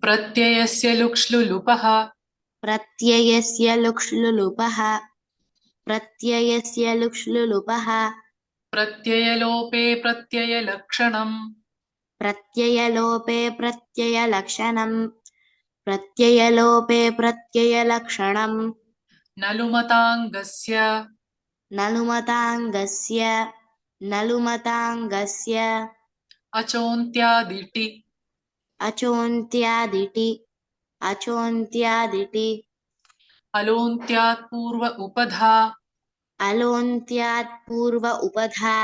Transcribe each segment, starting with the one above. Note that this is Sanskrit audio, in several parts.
प्रत्ययस्य लुक्ष्लुलुपः प्रत्ययस्य लुक्ष्लुलुपः प्रत्ययस्य लुक्ष्लुलुपः प्रत्ययलोपे प्रत्ययलक्षणम् प्रत्ययलोपे प्रत्ययलक्षणम् प्रत्ययलोपे प्रत्ययलक्षणम् नलुमताङ्गस्य नलुमताङ्गस्य नलुमताङ्गस्य अचोन्त्यादिटि अचोन्त्यादिटि अचोन्त्यादिटि अलोन्त्यात् पूर्व उपधा अलोन्त्यात् पूर्व उपधा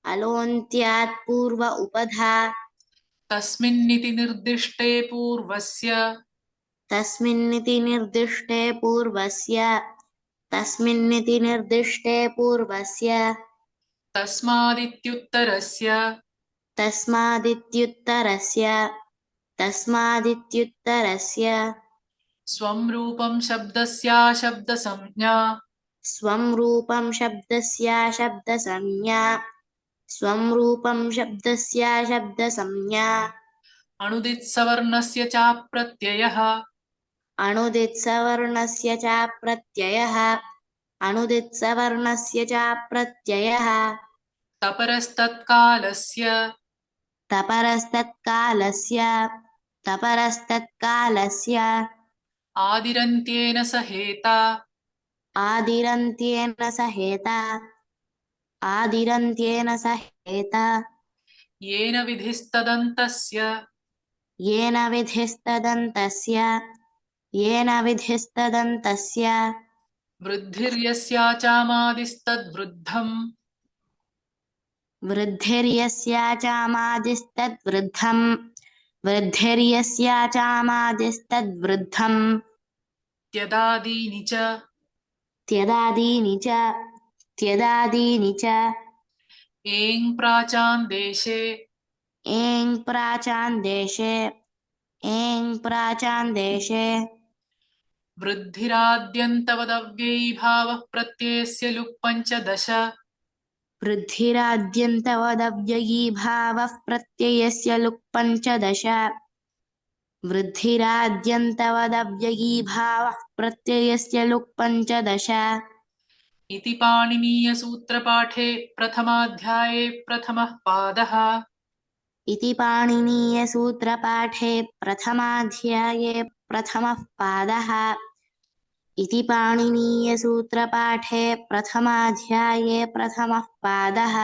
अलोन्त्यात् पूर्व उपधा तस्मिन्निति निर्दिष्टे पूर्वस्य तस्मिन्निति निर्दिष्टे पूर्वस्य तस्मिन्निति निर्दिष्टे पूर्वस्य तस्मादित्युत्तरस्य तस्मादित्युत्तरस्य तस्मादित्युत्तरस्य स्वं रूपं शब्दस्याशब्दसंज्ञा स्वं रूपं शब्दस्याशब्दसंज्ञा स्वं रूपं शब्दस्याशब्दसंज्ञा अणुदित्सवर्णस्य चाप्रत्ययः अणुदित्सवर्णस्य च प्रत्ययः अणुदित्सवर्णस्य च प्रत्ययः तपरस्तत्कालस्य तपरस्तत्कालस्य तपरस्तत्कालस्य आदिरन्त्येन सहेता आदिरन्त्येन सहेता आदिरन्त्येन सहेता येन विधिस्तदन्तस्य येन विधिस्तदन्तस्य येन विधिस्तदन्तस्य वृद्धिर्यस्याचामादिस्तद्वृद्धम् वृद्धिर्यस्याचामादिस्तद्वृद्धम् वृद्धिर्यस्याचामादिस्तद्वृद्धम् त्यदादीनि च त्यदादीनि च त्यदादीनि च एङ् प्राचान् देशे एङ् प्राचान् देशे एङ् प्राचान् देशे वृद्धिराद्यन्तवदव्ययीभावः प्रत्ययस्य लुक् पञ्चदश वृद्धिराद्यन्तवदव्ययीभावः प्रत्ययस्य लुक् पञ्चदश वृद्धिराद्यन्तवदव्ययीभावः प्रत्ययस्य लुक् पञ्चदश इति पाणिनीयसूत्रपाठे प्रथमाध्याये प्रथमः पादः इति पाणिनीयसूत्रपाठे प्रथमाध्याये प्रथमः पादः इति पाणिनीयसूत्रपाठे प्रथमाध्याये प्रथमः पादः